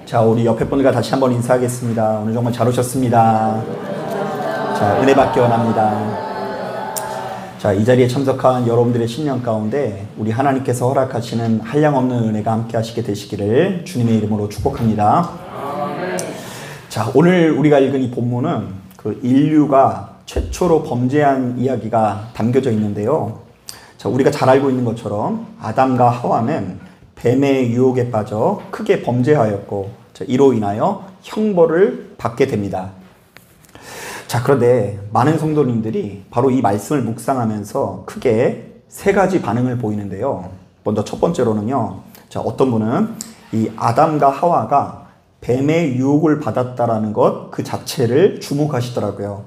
자, 우리 옆에 분들과 다시 한번 인사하겠습니다. 오늘 정말 잘 오셨습니다. 자, 은혜 받기 원합니다. 자, 이 자리에 참석한 여러분들의 신년 가운데 우리 하나님께서 허락하시는 한량없는 은혜가 함께 하시게 되시기를 주님의 이름으로 축복합니다. 자, 오늘 우리가 읽은 이 본문은 그 인류가 최초로 범죄한 이야기가 담겨져 있는데요. 자, 우리가 잘 알고 있는 것처럼 아담과 하와는 뱀의 유혹에 빠져 크게 범죄하였고, 자, 이로 인하여 형벌을 받게 됩니다. 자, 그런데 많은 성도님들이 바로 이 말씀을 묵상하면서 크게 세 가지 반응을 보이는데요. 먼저 첫 번째로는요, 자, 어떤 분은 이 아담과 하와가 뱀의 유혹을 받았다라는 것 그 자체를 주목하시더라고요.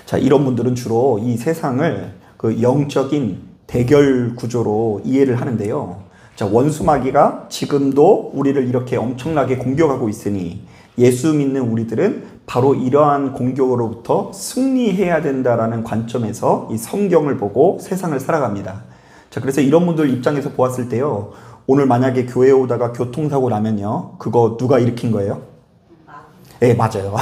자, 이런 분들은 주로 이 세상을 그 영적인 대결 구조로 이해를 하는데요. 자, 원수 마귀가 지금도 우리를 이렇게 엄청나게 공격하고 있으니 예수 믿는 우리들은 바로 이러한 공격으로부터 승리해야 된다라는 관점에서 이 성경을 보고 세상을 살아갑니다. 자, 그래서 이런 분들 입장에서 보았을 때요, 오늘 만약에 교회에 오다가 교통사고 나면요, 그거 누가 일으킨 거예요? 네, 맞아요.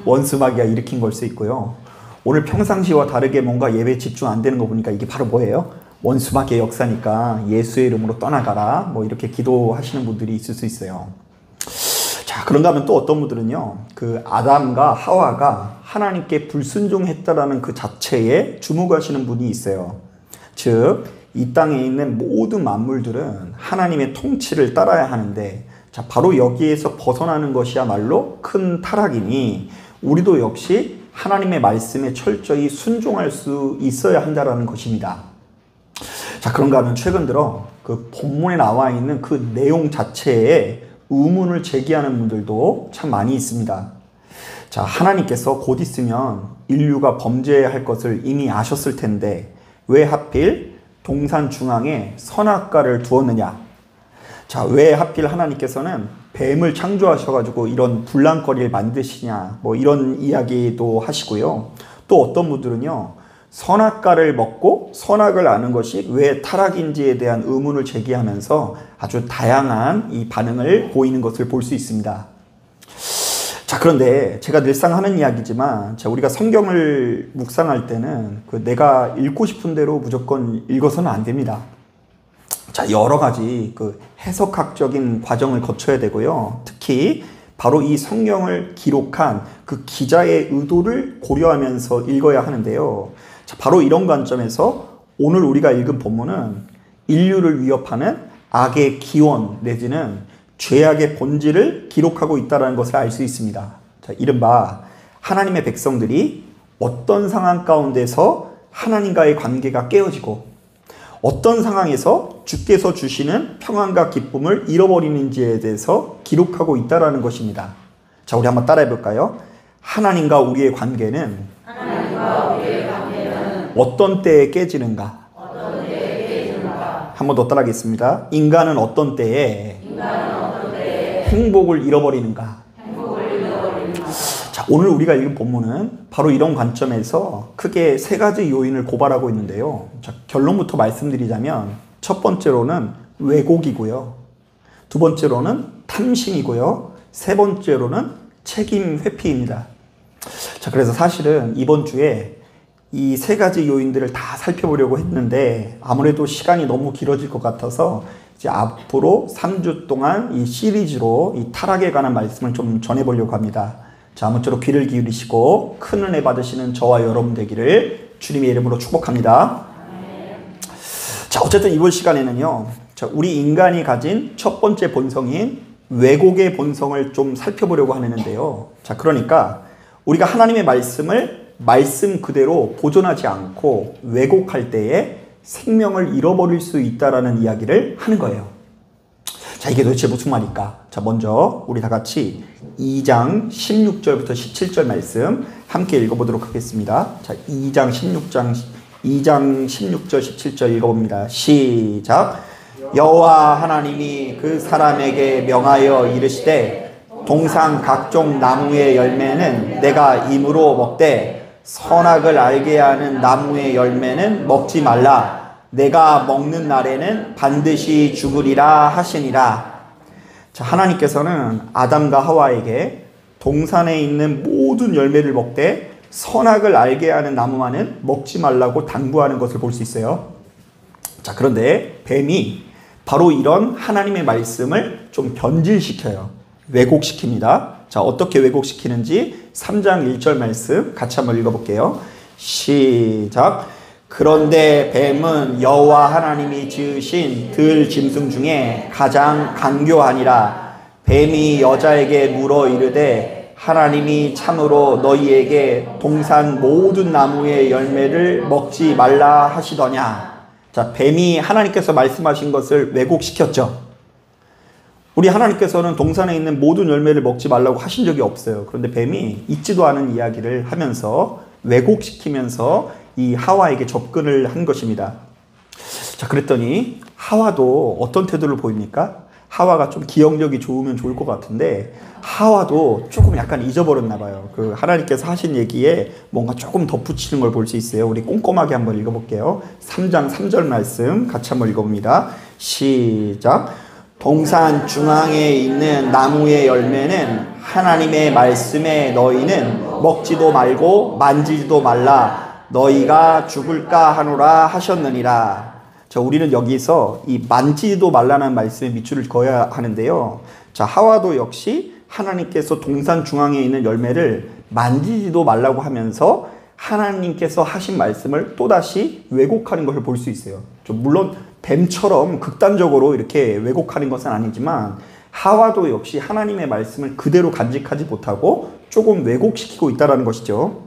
원수 마귀가 일으킨 걸 수 있고요. 오늘 평상시와 다르게 뭔가 예배에 집중 안 되는 거 보니까 이게 바로 뭐예요? 원수 마귀의 역사니까 예수의 이름으로 떠나가라, 뭐 이렇게 기도하시는 분들이 있을 수 있어요. 자, 그런가 하면 또 어떤 분들은요, 그 아담과 하와가 하나님께 불순종했다라는 그 자체에 주목하시는 분이 있어요. 즉, 이 땅에 있는 모든 만물들은 하나님의 통치를 따라야 하는데, 자, 바로 여기에서 벗어나는 것이야말로 큰 타락이니 우리도 역시 하나님의 말씀에 철저히 순종할 수 있어야 한다라는 것입니다. 자, 그런가 하면 최근 들어 그 본문에 나와 있는 그 내용 자체에 의문을 제기하는 분들도 참 많이 있습니다. 자, 하나님께서 곧 있으면 인류가 범죄할 것을 이미 아셨을 텐데 왜 하필 동산 중앙에 선악과를 두었느냐? 자, 왜 하필 하나님께서는 뱀을 창조하셔가지고 이런 분란거리를 만드시냐? 뭐 이런 이야기도 하시고요. 또 어떤 분들은요, 선악과를 먹고 선악을 아는 것이 왜 타락인지에 대한 의문을 제기하면서 아주 다양한 이 반응을 보이는 것을 볼 수 있습니다. 자, 그런데 제가 늘상 하는 이야기지만, 자, 우리가 성경을 묵상할 때는 그 내가 읽고 싶은 대로 무조건 읽어서는 안 됩니다. 자, 여러 가지 그 해석학적인 과정을 거쳐야 되고요. 특히 바로 이 성경을 기록한 그 기자의 의도를 고려하면서 읽어야 하는데요. 자, 바로 이런 관점에서 오늘 우리가 읽은 본문은 인류를 위협하는 악의 기원 내지는 죄악의 본질을 기록하고 있다는 것을 알 수 있습니다. 자, 이른바 하나님의 백성들이 어떤 상황 가운데서 하나님과의 관계가 깨어지고 어떤 상황에서 주께서 주시는 평안과 기쁨을 잃어버리는지에 대해서 기록하고 있다는 것입니다. 자, 우리 한번 따라해 볼까요? 하나님과 우리의 관계는 어떤 때에 깨지는가? 한 번 더 따라하겠습니다. 인간은 어떤 때에 행복을 잃어버리는가? 자, 오늘 우리가 읽은 본문은 바로 이런 관점에서 크게 세 가지 요인을 고발하고 있는데요. 자, 결론부터 말씀드리자면 첫 번째로는 왜곡이고요. 두 번째로는 탐심이고요. 세 번째로는 책임 회피입니다. 자, 그래서 사실은 이번 주에 이 세 가지 요인들을 다 살펴보려고 했는데 아무래도 시간이 너무 길어질 것 같아서 이제 앞으로 3주 동안 이 시리즈로 이 타락에 관한 말씀을 좀 전해보려고 합니다. 자, 아무쪼록 귀를 기울이시고 큰 은혜 받으시는 저와 여러분 되기를 주님의 이름으로 축복합니다. 자, 어쨌든 이번 시간에는요, 자, 우리 인간이 가진 첫 번째 본성인 왜곡의 본성을 좀 살펴보려고 하는데요. 자, 그러니까 우리가 하나님의 말씀을 말씀 그대로 보존하지 않고 왜곡할 때에 생명을 잃어버릴 수 있다라는 이야기를 하는 거예요. 자, 이게 도대체 무슨 말일까? 자, 먼저 우리 다 같이 2장 16절부터 17절 말씀 함께 읽어보도록 하겠습니다. 자, 2장 16절 17절 읽어봅니다. 시작. 여호와 하나님이 그 사람에게 명하여 이르시되 동산 각종 나무의 열매는 내가 임으로 먹되 선악을 알게 하는 나무의 열매는 먹지 말라. 내가 먹는 날에는 반드시 죽으리라 하시니라. 자, 하나님께서는 아담과 하와에게 동산에 있는 모든 열매를 먹되 선악을 알게 하는 나무만은 먹지 말라고 당부하는 것을 볼 수 있어요. 자, 그런데 뱀이 바로 이런 하나님의 말씀을 좀 변질시켜요. 왜곡시킵니다. 자, 어떻게 왜곡시키는지 3장 1절 말씀 같이 한번 읽어볼게요. 시작. 그런데 뱀은 여호와 하나님이 지으신 들 짐승 중에 가장 간교하니라. 뱀이 여자에게 물어 이르되 하나님이 참으로 너희에게 동산 모든 나무의 열매를 먹지 말라 하시더냐. 자, 뱀이 하나님께서 말씀하신 것을 왜곡시켰죠. 우리 하나님께서는 동산에 있는 모든 열매를 먹지 말라고 하신 적이 없어요. 그런데 뱀이 있지도 않은 이야기를 하면서 왜곡시키면서 이 하와에게 접근을 한 것입니다. 자, 그랬더니 하와도 어떤 태도를 보입니까? 하와가 좀 기억력이 좋으면 좋을 것 같은데 하와도 조금 약간 잊어버렸나 봐요. 그 하나님께서 하신 얘기에 뭔가 조금 덧붙이는 걸 볼 수 있어요. 우리 꼼꼼하게 한번 읽어볼게요. 3장 3절 말씀 같이 한번 읽어봅니다. 시작. 동산 중앙에 있는 나무의 열매는 하나님의 말씀에 너희는 먹지도 말고 만지지도 말라. 너희가 죽을까 하노라 하셨느니라. 자, 우리는 여기서 이 만지지도 말라는 말씀에 밑줄을 그어야 하는데요. 자, 하와도 역시 하나님께서 동산 중앙에 있는 열매를 만지지도 말라고 하면서 하나님께서 하신 말씀을 또다시 왜곡하는 것을 볼 수 있어요. 물론 뱀처럼 극단적으로 이렇게 왜곡하는 것은 아니지만 하와도 역시 하나님의 말씀을 그대로 간직하지 못하고 조금 왜곡시키고 있다는 것이죠.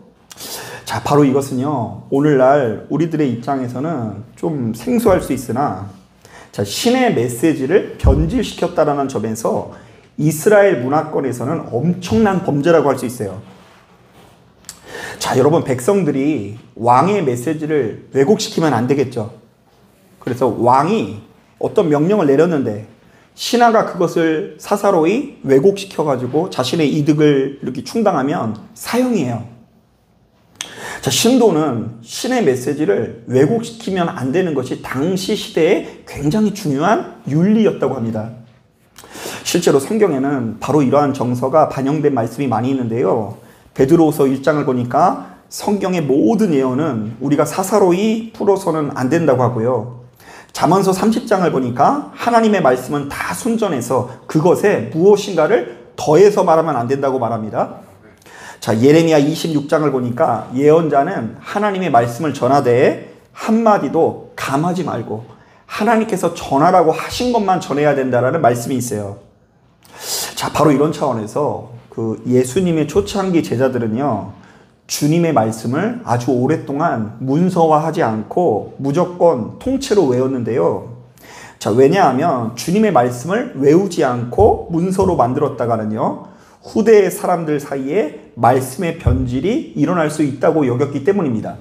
자, 바로 이것은요, 오늘날 우리들의 입장에서는 좀 생소할 수 있으나, 자, 신의 메시지를 변질시켰다라는 점에서 이스라엘 문화권에서는 엄청난 범죄라고 할 수 있어요. 자, 여러분, 백성들이 왕의 메시지를 왜곡시키면 안 되겠죠. 그래서 왕이 어떤 명령을 내렸는데 신하가 그것을 사사로이 왜곡시켜가지고 자신의 이득을 이렇게 충당하면 사형이에요. 자, 신도는 신의 메시지를 왜곡시키면 안 되는 것이 당시 시대에 굉장히 중요한 윤리였다고 합니다. 실제로 성경에는 바로 이러한 정서가 반영된 말씀이 많이 있는데요. 베드로후서 1장을 보니까 성경의 모든 예언은 우리가 사사로이 풀어서는 안 된다고 하고요. 잠언서 30장을 보니까 하나님의 말씀은 다 순전해서 그것에 무엇인가를 더해서 말하면 안 된다고 말합니다. 자, 예레미야 26장을 보니까 예언자는 하나님의 말씀을 전하되 한마디도 감하지 말고 하나님께서 전하라고 하신 것만 전해야 된다라는 말씀이 있어요. 자, 바로 이런 차원에서 그 예수님의 초창기 제자들은요, 주님의 말씀을 아주 오랫동안 문서화하지 않고 무조건 통째로 외웠는데요. 자, 왜냐하면 주님의 말씀을 외우지 않고 문서로 만들었다가는요, 후대의 사람들 사이에 말씀의 변질이 일어날 수 있다고 여겼기 때문입니다.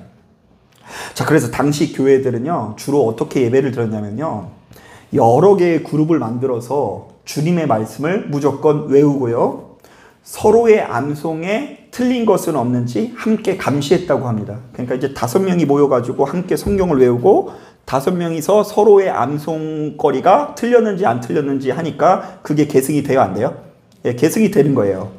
자, 그래서 당시 교회들은요, 주로 어떻게 예배를 드렸냐면요, 여러 개의 그룹을 만들어서 주님의 말씀을 무조건 외우고요, 서로의 암송에 틀린 것은 없는지 함께 감시했다고 합니다. 그러니까 이제 5명이 모여가지고 함께 성경을 외우고 5명이서 서로의 암송거리가 틀렸는지 안 틀렸는지 하니까 그게 계승이 돼요, 안 돼요? 예, 계승이 되는 거예요.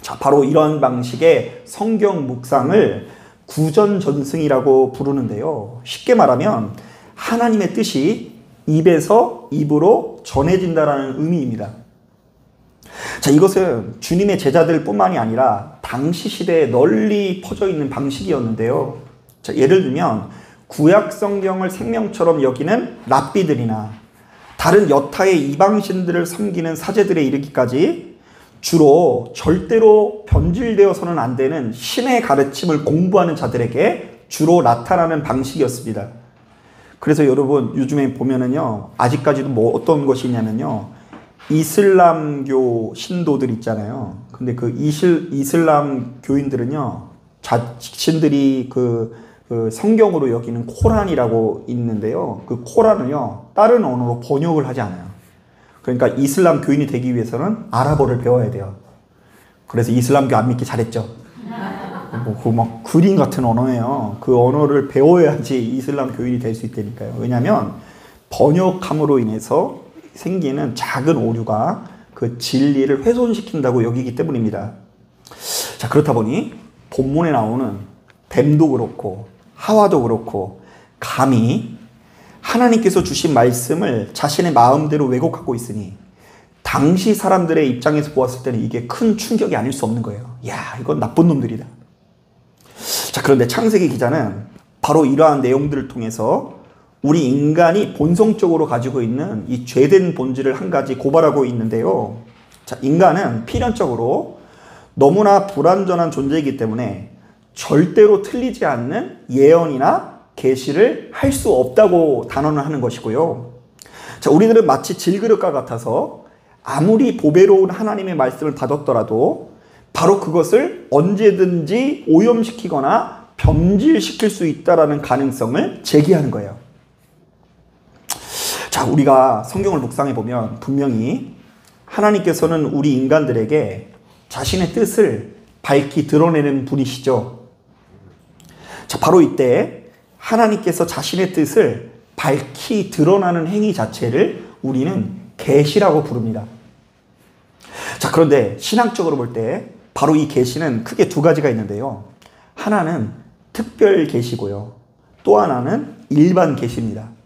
자, 바로 이런 방식의 성경 묵상을 구전전승이라고 부르는데요. 쉽게 말하면 하나님의 뜻이 입에서 입으로 전해진다라는 의미입니다. 자, 이것은 주님의 제자들 뿐만이 아니라 당시 시대에 널리 퍼져 있는 방식이었는데요. 자, 예를 들면 구약 성경을 생명처럼 여기는 랍비들이나 다른 여타의 이방신들을 섬기는 사제들에 이르기까지 주로 절대로 변질되어서는 안 되는 신의 가르침을 공부하는 자들에게 주로 나타나는 방식이었습니다. 그래서 여러분, 요즘에 보면은요, 아직까지도 뭐 어떤 것이 있냐면요, 이슬람교 신도들 있잖아요. 근데 그 이슬람 교인들은요, 자신들이 그 성경으로 여기는 코란이라고 있는데요. 그 코란을요, 다른 언어로 번역을 하지 않아요. 그러니까 이슬람 교인이 되기 위해서는 아랍어를 배워야 돼요. 그래서 이슬람교 안 믿기 잘했죠. 막 그림 같은 언어예요. 그 언어를 배워야지 이슬람 교인이 될 수 있다니까요. 왜냐하면 번역함으로 인해서 생기는 작은 오류가 그 진리를 훼손시킨다고 여기기 때문입니다. 자, 그렇다 보니 본문에 나오는 뱀도 그렇고 하와도 그렇고 감히 하나님께서 주신 말씀을 자신의 마음대로 왜곡하고 있으니 당시 사람들의 입장에서 보았을 때는 이게 큰 충격이 아닐 수 없는 거예요. 야, 이건 나쁜 놈들이다. 자, 그런데 창세기 기자는 바로 이러한 내용들을 통해서 우리 인간이 본성적으로 가지고 있는 이 죄된 본질을 한 가지 고발하고 있는데요. 자, 인간은 필연적으로 너무나 불완전한 존재이기 때문에 절대로 틀리지 않는 예언이나 계시를 할 수 없다고 단언을 하는 것이고요. 자, 우리들은 마치 질그릇과 같아서 아무리 보배로운 하나님의 말씀을 받았더라도 바로 그것을 언제든지 오염시키거나 변질시킬 수 있다는 가능성을 제기하는 거예요. 자, 우리가 성경을 묵상해 보면 분명히 하나님께서는 우리 인간들에게 자신의 뜻을 밝히 드러내는 분이시죠. 자, 바로 이때 하나님께서 자신의 뜻을 밝히 드러나는 행위 자체를 우리는 계시라고 부릅니다. 자, 그런데 신학적으로 볼 때 바로 이 계시는 크게 두 가지가 있는데요. 하나는 특별 계시고요. 또 하나는 일반 계시입니다.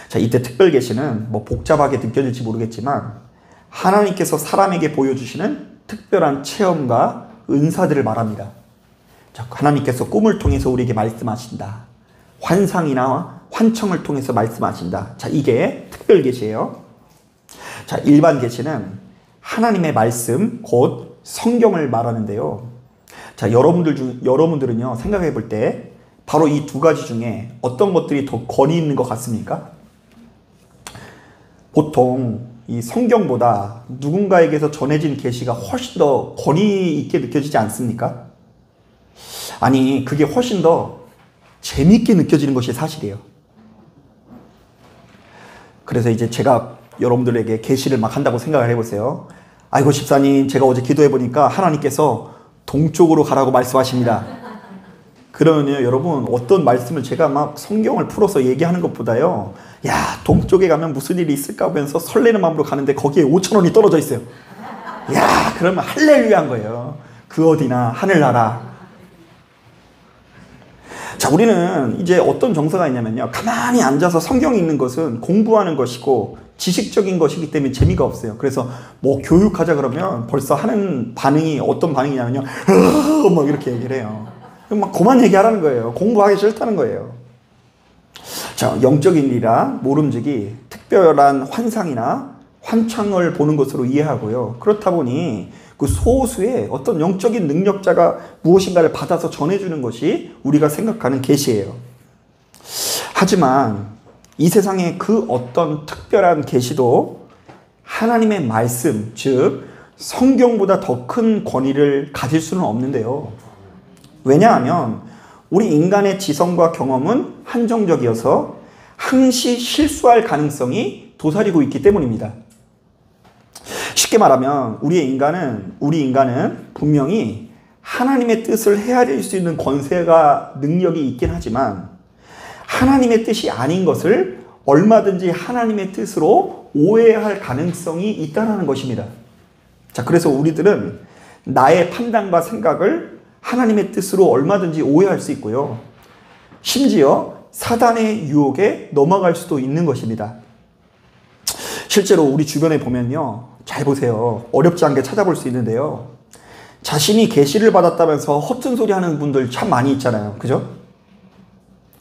자, 이때 특별 계시는 뭐 복잡하게 느껴질지 모르겠지만 하나님께서 사람에게 보여주시는 특별한 체험과 은사들을 말합니다. 자, 하나님께서 꿈을 통해서 우리에게 말씀하신다. 환상이나 환청을 통해서 말씀하신다. 자, 이게 특별 계시예요. 자, 일반 계시는 하나님의 말씀, 곧 성경을 말하는데요. 자, 여러분들은요, 생각해 볼 때 바로 이 두 가지 중에 어떤 것들이 더 권위 있는 것 같습니까? 보통 이 성경보다 누군가에게서 전해진 계시가 훨씬 더 권위 있게 느껴지지 않습니까? 아니, 그게 훨씬 더 재미있게 느껴지는 것이 사실이에요. 그래서 이제 제가 여러분들에게 계시를 막 한다고 생각을 해보세요. 아이고 집사님, 제가 어제 기도해 보니까 하나님께서 동쪽으로 가라고 말씀하십니다. 그러면요, 여러분, 어떤 말씀을 제가 막 성경을 풀어서 얘기하는 것보다요, 야, 동쪽에 가면 무슨 일이 있을까 하면서 설레는 마음으로 가는데 거기에 5,000원이 떨어져 있어요. 야, 그러면 할렐루야한 거예요. 그 어디나 하늘나라. 자, 우리는 이제 어떤 정서가 있냐면요, 가만히 앉아서 성경 읽는 것은 공부하는 것이고 지식적인 것이기 때문에 재미가 없어요. 그래서 뭐 교육하자 그러면 벌써 하는 반응이 어떤 반응이냐면요, 막 이렇게 얘기를 해요. 막 그만 얘기하라는 거예요. 공부하기 싫다는 거예요. 자, 영적인 일이라 모름지기 특별한 환상이나 환청을 보는 것으로 이해하고요. 그렇다 보니 그 소수의 어떤 영적인 능력자가 무엇인가를 받아서 전해주는 것이 우리가 생각하는 계시예요. 하지만 이 세상의 그 어떤 특별한 계시도 하나님의 말씀, 즉 성경보다 더 큰 권위를 가질 수는 없는데요. 왜냐하면 우리 인간의 지성과 경험은 한정적이어서 항시 실수할 가능성이 도사리고 있기 때문입니다. 쉽게 말하면 우리 인간은 분명히 하나님의 뜻을 헤아릴 수 있는 권세가 능력이 있긴 하지만 하나님의 뜻이 아닌 것을 얼마든지 하나님의 뜻으로 오해할 가능성이 있다는 것입니다. 자, 그래서 우리들은 나의 판단과 생각을 하나님의 뜻으로 얼마든지 오해할 수 있고요. 심지어 사단의 유혹에 넘어갈 수도 있는 것입니다. 실제로 우리 주변에 보면요, 잘 보세요. 어렵지 않게 찾아볼 수 있는데요. 자신이 계시를 받았다면서 허튼 소리 하는 분들 참 많이 있잖아요. 그죠?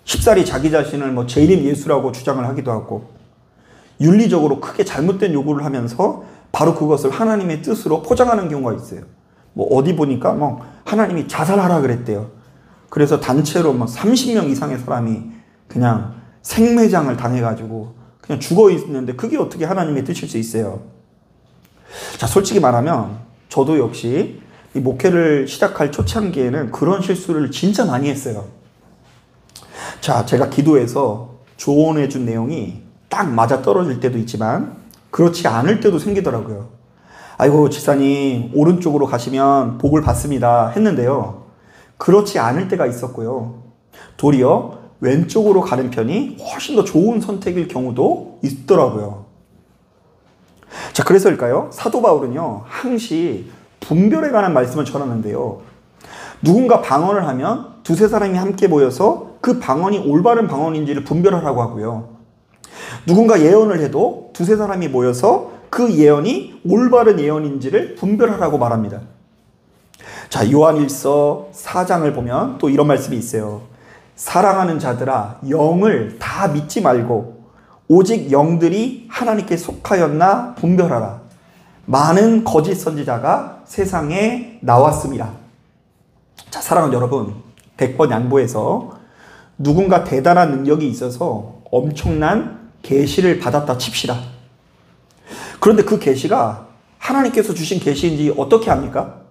쉽사리 자기 자신을 뭐 재림 예수라고 주장을 하기도 하고, 윤리적으로 크게 잘못된 요구를 하면서 바로 그것을 하나님의 뜻으로 포장하는 경우가 있어요. 뭐 어디 보니까 뭐 하나님이 자살하라 그랬대요. 그래서 단체로 막 30명 이상의 사람이 그냥 생매장을 당해가지고 그냥 죽어 있는데 그게 어떻게 하나님의 뜻일 수 있어요? 자, 솔직히 말하면 저도 역시 이 목회를 시작할 초창기에는 그런 실수를 진짜 많이 했어요. 자, 제가 기도해서 조언해 준 내용이 딱 맞아 떨어질 때도 있지만 그렇지 않을 때도 생기더라고요. 아이고 집사님, 오른쪽으로 가시면 복을 받습니다 했는데요, 그렇지 않을 때가 있었고요. 도리어 왼쪽으로 가는 편이 훨씬 더 좋은 선택일 경우도 있더라고요. 자, 자, 그래서일까요? 사도 바울은요, 항시 분별에 관한 말씀을 전하는데요. 누군가 방언을 하면 두세 사람이 함께 모여서 그 방언이 올바른 방언인지를 분별하라고 하고요. 누군가 예언을 해도 두세 사람이 모여서 그 예언이 올바른 예언인지를 분별하라고 말합니다. 자, 요한일서 4장을 보면 또 이런 말씀이 있어요. 사랑하는 자들아, 영을 다 믿지 말고 오직 영들이 하나님께 속하였나 분별하라. 많은 거짓 선지자가 세상에 나왔습니다. 자, 사랑하는 여러분, 100번 양보해서 누군가 대단한 능력이 있어서 엄청난 계시를 받았다 칩시다. 그런데 그 계시가 하나님께서 주신 계시인지 어떻게 합니까?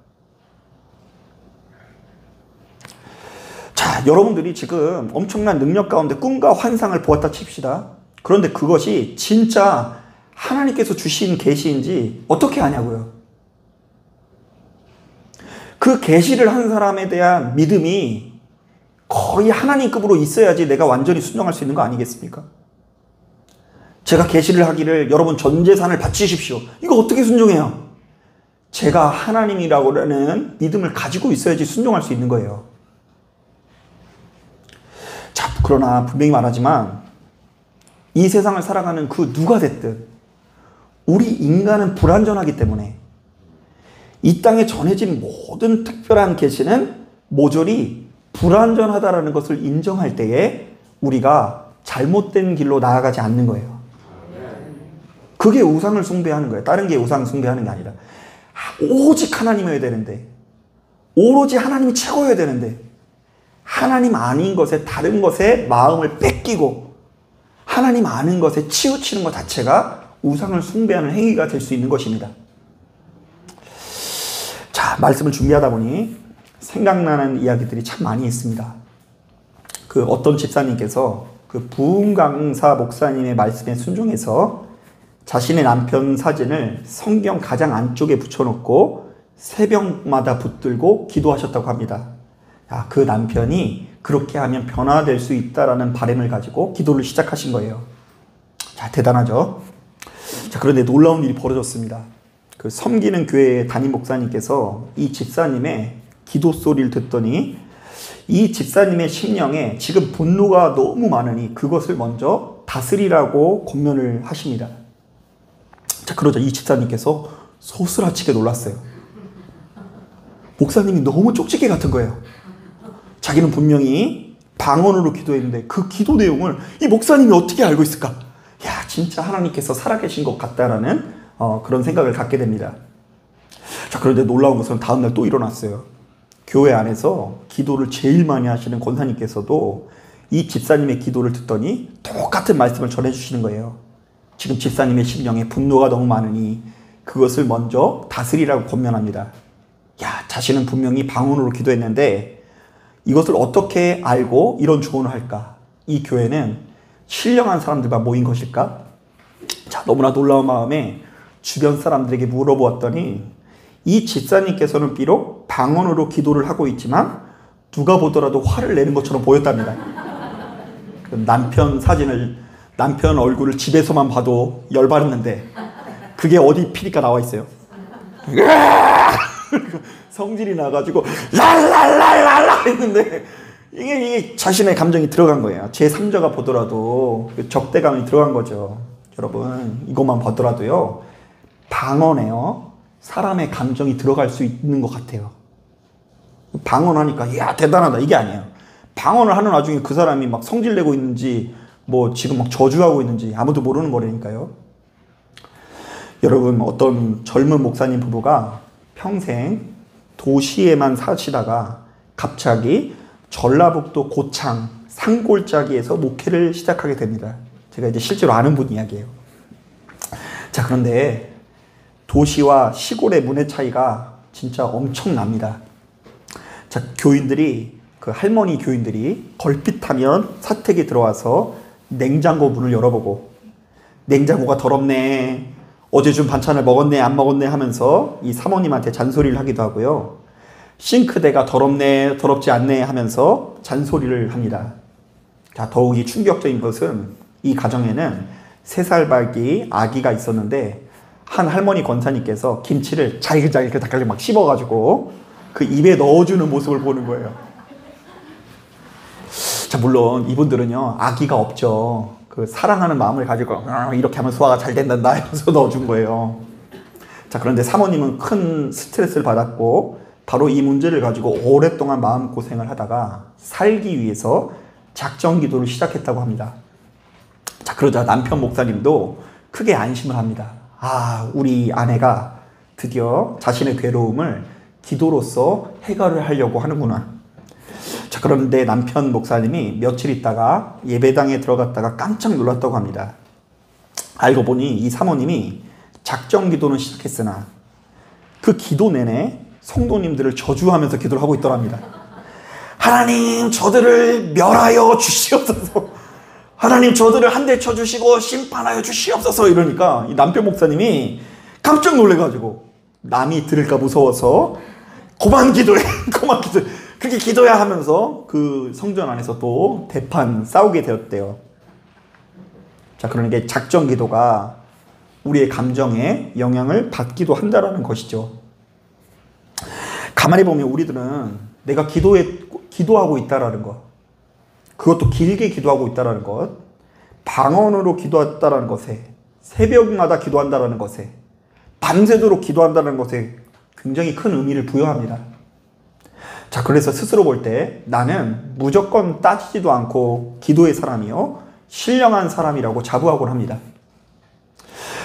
자, 여러분들이 지금 엄청난 능력 가운데 꿈과 환상을 보았다 칩시다. 그런데 그것이 진짜 하나님께서 주신 계시인지 어떻게 아냐고요? 그 계시를 한 사람에 대한 믿음이 거의 하나님급으로 있어야지 내가 완전히 순종할 수 있는 거 아니겠습니까? 제가 계시를 하기를 여러분 전 재산을 바치십시오. 이거 어떻게 순종해요? 제가 하나님이라고 하는 믿음을 가지고 있어야지 순종할 수 있는 거예요. 자, 그러나 분명히 말하지만 이 세상을 살아가는 그 누가 됐든 우리 인간은 불완전하기 때문에 이 땅에 전해진 모든 특별한 계시는 모조리 불완전하다라는 것을 인정할 때에 우리가 잘못된 길로 나아가지 않는 거예요. 그게 우상을 숭배하는 거예요. 다른 게 우상 숭배하는 게 아니라 오직 하나님이어야 되는데, 오로지 하나님이 최고여야 되는데 하나님 아닌 것에, 다른 것에 마음을 뺏기고 하나님 아는 것에 치우치는 것 자체가 우상을 숭배하는 행위가 될 수 있는 것입니다. 자, 말씀을 준비하다 보니 생각나는 이야기들이 참 많이 있습니다. 그 어떤 집사님께서 그 부흥 강사 목사님의 말씀에 순종해서 자신의 남편 사진을 성경 가장 안쪽에 붙여놓고 새벽마다 붙들고 기도하셨다고 합니다. 야, 그 남편이 그렇게 하면 변화될 수 있다라는 바람을 가지고 기도를 시작하신 거예요. 자, 대단하죠? 자, 그런데 놀라운 일이 벌어졌습니다. 그 섬기는 교회의 담임 목사님께서 이 집사님의 기도 소리를 듣더니 이 집사님의 심령에 지금 분노가 너무 많으니 그것을 먼저 다스리라고 권면을 하십니다. 자, 그러자 이 집사님께서 소스라치게 놀랐어요. 목사님이 너무 쪽지게 같은 거예요. 자기는 분명히 방언으로 기도했는데 그 기도 내용을 이 목사님이 어떻게 알고 있을까? 야, 진짜 하나님께서 살아계신 것 같다라는 그런 생각을 갖게 됩니다. 자, 그런데 놀라운 것은 다음날 또 일어났어요. 교회 안에서 기도를 제일 많이 하시는 권사님께서도 이 집사님의 기도를 듣더니 똑같은 말씀을 전해주시는 거예요. 지금 집사님의 심령에 분노가 너무 많으니 그것을 먼저 다스리라고 권면합니다. 야, 자신은 분명히 방언으로 기도했는데 이것을 어떻게 알고 이런 조언을 할까? 이 교회는 신령한 사람들만 모인 것일까? 자, 너무나 놀라운 마음에 주변 사람들에게 물어보았더니 이 집사님께서는 비록 방언으로 기도를 하고 있지만 누가 보더라도 화를 내는 것처럼 보였답니다. 남편 얼굴을 집에서만 봐도 열받았는데 그게 어디 피니까 나와 있어요. 성질이 나가지고 랄랄랄랄라 했는데 이게 자신의 감정이 들어간 거예요. 제3자가 보더라도 적대감이 들어간 거죠. 여러분, 이것만 보더라도요, 방언에요 사람의 감정이 들어갈 수 있는 것 같아요. 방언하니까 야 대단하다 이게 아니에요. 방언을 하는 와중에 그 사람이 막 성질내고 있는지 뭐 지금 막 저주하고 있는지 아무도 모르는 거라니까요. 여러분, 어떤 젊은 목사님 부부가 평생 도시에만 사시다가 갑자기 전라북도 고창 산골짜기에서 목회를 시작하게 됩니다. 제가 이제 실제로 아는 분 이야기예요. 자, 그런데 도시와 시골의 문화 차이가 진짜 엄청납니다. 자, 그 할머니 교인들이 걸핏하면 사택에 들어와서 냉장고 문을 열어보고 냉장고가 더럽네, 어제 준 반찬을 먹었네 안 먹었네 하면서 이 사모님한테 잔소리를 하기도 하고요. 싱크대가 더럽네 더럽지 않네 하면서 잔소리를 합니다. 자, 더욱이 충격적인 것은 이 가정에는 3살 밝기 아기가 있었는데 한 할머니 권사님께서 김치를 잘게 닭갈비 막 씹어가지고 그 입에 넣어주는 모습을 보는 거예요. 자, 물론 이분들은요, 아기가 없죠. 그 사랑하는 마음을 가지고 이렇게 하면 소화가 잘 된단다 해서 넣어준 거예요. 자, 그런데 사모님은 큰 스트레스를 받았고 바로 이 문제를 가지고 오랫동안 마음고생을 하다가 살기 위해서 작정 기도를 시작했다고 합니다. 자, 그러자 남편 목사님도 크게 안심을 합니다. 아, 우리 아내가 드디어 자신의 괴로움을 기도로서 해결을 하려고 하는구나. 자, 그런데 남편 목사님이 며칠 있다가 예배당에 들어갔다가 깜짝 놀랐다고 합니다. 알고 보니 이 사모님이 작정 기도는 시작했으나 그 기도 내내 성도님들을 저주하면서 기도를 하고 있더랍니다. 하나님, 저들을 멸하여 주시옵소서. 하나님, 저들을 한 대 쳐주시고 심판하여 주시옵소서. 이러니까 이 남편 목사님이 깜짝 놀래가지고 남이 들을까 무서워서 그만 기도해, 그만 기도해. 그렇게 기도해야 하면서 그 성전 안에서 또 대판 싸우게 되었대요. 자, 그러니까 작정 기도가 우리의 감정에 영향을 받기도 한다는 것이죠. 가만히 보면 우리들은 내가 기도하고 있다라는 것, 그것도 길게 기도하고 있다라는 것, 방언으로 기도했다라는 것에, 새벽마다 기도한다라는 것에, 밤새도록 기도한다는 것에 굉장히 큰 의미를 부여합니다. 자, 그래서 스스로 볼 때 나는 무조건 따지지도 않고 기도의 사람이요, 신령한 사람이라고 자부하곤 합니다.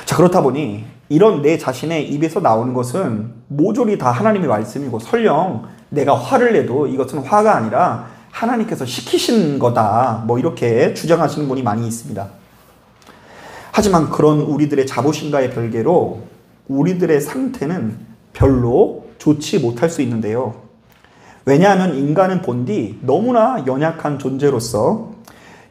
자, 그렇다 보니 이런 내 자신의 입에서 나오는 것은 모조리 다 하나님의 말씀이고, 설령 내가 화를 내도 이것은 화가 아니라 하나님께서 시키신 거다, 뭐 이렇게 주장하시는 분이 많이 있습니다. 하지만 그런 우리들의 자부심과의 별개로 우리들의 상태는 별로 좋지 못할 수 있는데요. 왜냐하면 인간은 본디 너무나 연약한 존재로서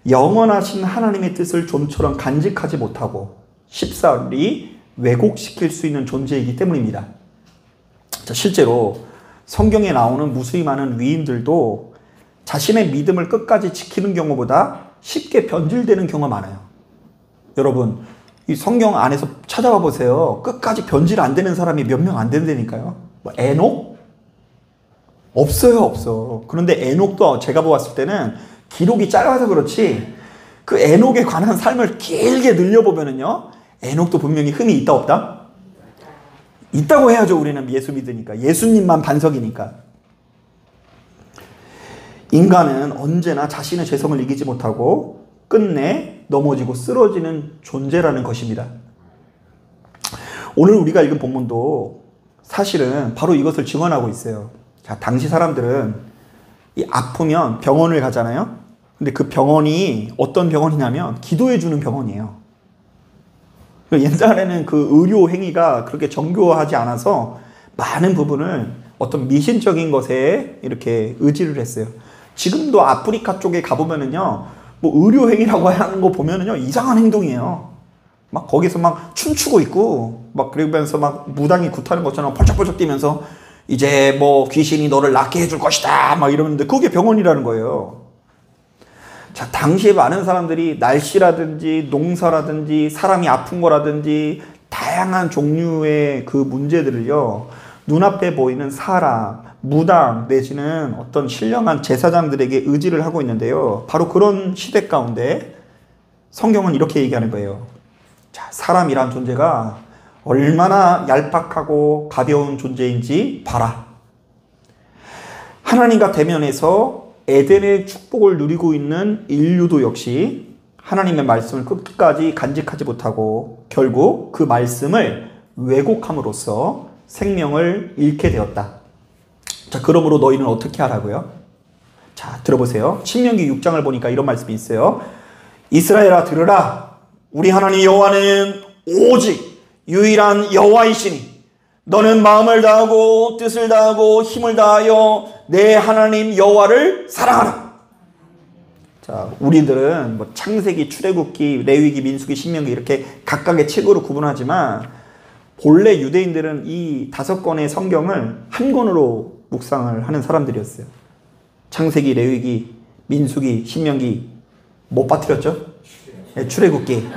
영원하신 하나님의 뜻을 좀처럼 간직하지 못하고 쉽사리 왜곡시킬 수 있는 존재이기 때문입니다. 자, 실제로 성경에 나오는 무수히 많은 위인들도 자신의 믿음을 끝까지 지키는 경우보다 쉽게 변질되는 경우가 많아요. 여러분, 이 성경 안에서 찾아봐 보세요. 끝까지 변질 안 되는 사람이 몇 명 안 된다니까요. 뭐 에녹? 없어요, 없어. 그런데 에녹도 제가 보았을 때는 기록이 짧아서 그렇지, 그 에녹에 관한 삶을 길게 늘려보면은요, 에녹도 분명히 흠이 있다 없다? 있다고 해야죠. 우리는 예수 믿으니까. 예수님만 반석이니까. 인간은 언제나 자신의 죄성을 이기지 못하고 끝내 넘어지고 쓰러지는 존재라는 것입니다. 오늘 우리가 읽은 본문도 사실은 바로 이것을 증언하고 있어요. 자, 당시 사람들은 이 아프면 병원을 가잖아요. 근데 그 병원이 어떤 병원이냐면 기도해주는 병원이에요. 옛날에는 그 의료 행위가 그렇게 정교하지 않아서 많은 부분을 어떤 미신적인 것에 이렇게 의지를 했어요. 지금도 아프리카 쪽에 가보면은요, 뭐 의료 행위라고 하는 거 보면은요, 이상한 행동이에요. 막 거기서 막 춤추고 있고, 막 그러면서 막 무당이 굿하는 것처럼 펄쩍펄쩍 뛰면서 이제 뭐 귀신이 너를 낫게 해줄 것이다, 막 이러는데 그게 병원이라는 거예요. 자, 당시에 많은 사람들이 날씨라든지 농사라든지 사람이 아픈 거라든지 다양한 종류의 그 문제들을요, 눈앞에 보이는 사람, 무당 내지는 어떤 신령한 제사장들에게 의지를 하고 있는데요. 바로 그런 시대 가운데 성경은 이렇게 얘기하는 거예요. 자, 사람이란 존재가 얼마나 얄팍하고 가벼운 존재인지 봐라. 하나님과 대면해서 에덴의 축복을 누리고 있는 인류도 역시 하나님의 말씀을 끝까지 간직하지 못하고 결국 그 말씀을 왜곡함으로써 생명을 잃게 되었다. 자, 그러므로 너희는 어떻게 하라고요? 자, 들어보세요. 신명기 6장을 보니까 이런 말씀이 있어요. 이스라엘아, 들으라. 우리 하나님 여호와는 오직 유일한 여호와이시니 너는 마음을 다하고 뜻을 다하고 힘을 다하여 내 하나님 여호와를 사랑하라. 자, 우리들은 뭐 창세기, 출애굽기, 레위기, 민수기, 신명기 이렇게 각각의 책으로 구분하지만 본래 유대인들은 이 5권의 성경을 한 권으로 묵상을 하는 사람들이었어요. 창세기, 레위기, 민수기, 신명기 못 빠뜨렸죠? 네, 출애굽기.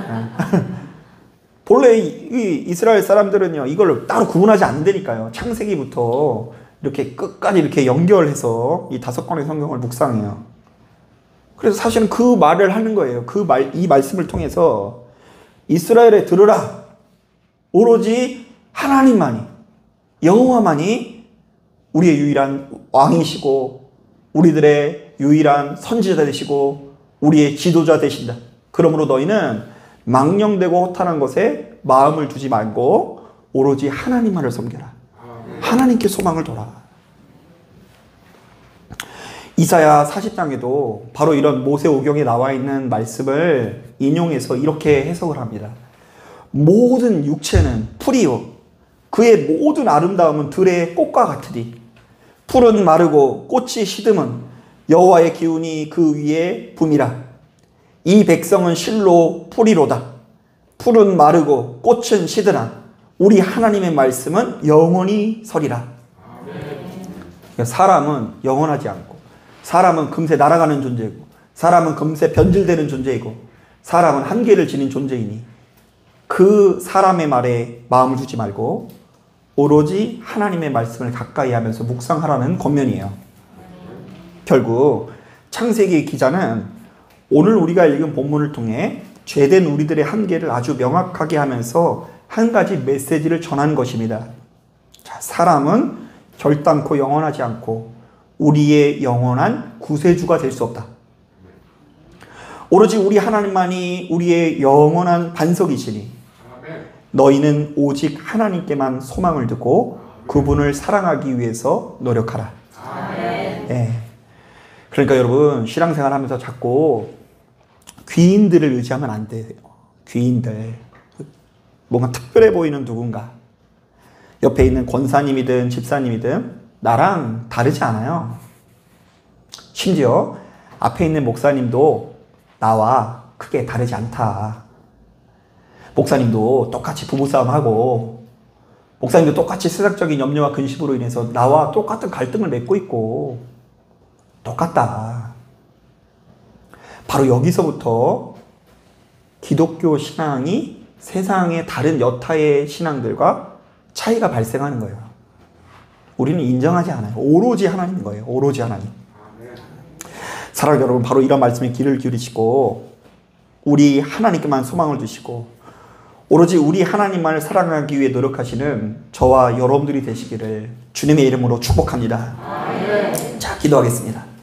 본래 이 이스라엘 사람들은요, 이걸 따로 구분하지 않는다니까요. 창세기부터 이렇게 끝까지 이렇게 연결해서 이 5권의 성경을 묵상해요. 그래서 사실은 그 말을 하는 거예요. 이 말씀을 통해서 이스라엘에 들으라. 오로지 하나님만이, 여호와만이 우리의 유일한 왕이시고 우리들의 유일한 선지자 되시고 우리의 지도자 되신다. 그러므로 너희는 망령되고 허탄한 것에 마음을 두지 말고 오로지 하나님만을 섬겨라. 하나님께 소망을 둬라. 이사야 40장에도 바로 이런 모세오경에 나와 있는 말씀을 인용해서 이렇게 해석을 합니다. 모든 육체는 풀이요 그의 모든 아름다움은 들의 꽃과 같으니 풀은 마르고 꽃이 시듬은 여호와의 기운이 그 위에 붐이라. 이 백성은 실로 풀이로다. 풀은 마르고 꽃은 시드나 우리 하나님의 말씀은 영원히 서리라. 사람은 영원하지 않고, 사람은 금세 날아가는 존재이고, 사람은 금세 변질되는 존재이고, 사람은 한계를 지닌 존재이니 그 사람의 말에 마음을 두지 말고 오로지 하나님의 말씀을 가까이 하면서 묵상하라는 권면이에요. 결국 창세기 기자는 오늘 우리가 읽은 본문을 통해 죄된 우리들의 한계를 아주 명확하게 하면서 한 가지 메시지를 전한 것입니다. 자, 사람은 결단코 영원하지 않고 우리의 영원한 구세주가 될 수 없다. 오로지 우리 하나님만이 우리의 영원한 반석이시니 너희는 오직 하나님께만 소망을 두고 그분을 사랑하기 위해서 노력하라. 예. 그러니까 여러분 신앙생활 하면서 자꾸 귀인들을 의지하면 안 돼요. 귀인들. 뭔가 특별해 보이는 누군가. 옆에 있는 권사님이든 집사님이든 나랑 다르지 않아요. 심지어 앞에 있는 목사님도 나와 크게 다르지 않다. 목사님도 똑같이 부부싸움하고 목사님도 똑같이 세상적인 염려와 근심으로 인해서 나와 똑같은 갈등을 맺고 있고 똑같다. 바로 여기서부터 기독교 신앙이 세상의 다른 여타의 신앙들과 차이가 발생하는 거예요. 우리는 인정하지 않아요. 오로지 하나님인 거예요. 오로지 하나님. 사랑하는 여러분, 바로 이런 말씀에 귀를 기울이시고 우리 하나님께만 소망을 두시고 오로지 우리 하나님만을 사랑하기 위해 노력하시는 저와 여러분들이 되시기를 주님의 이름으로 축복합니다. 자, 기도하겠습니다.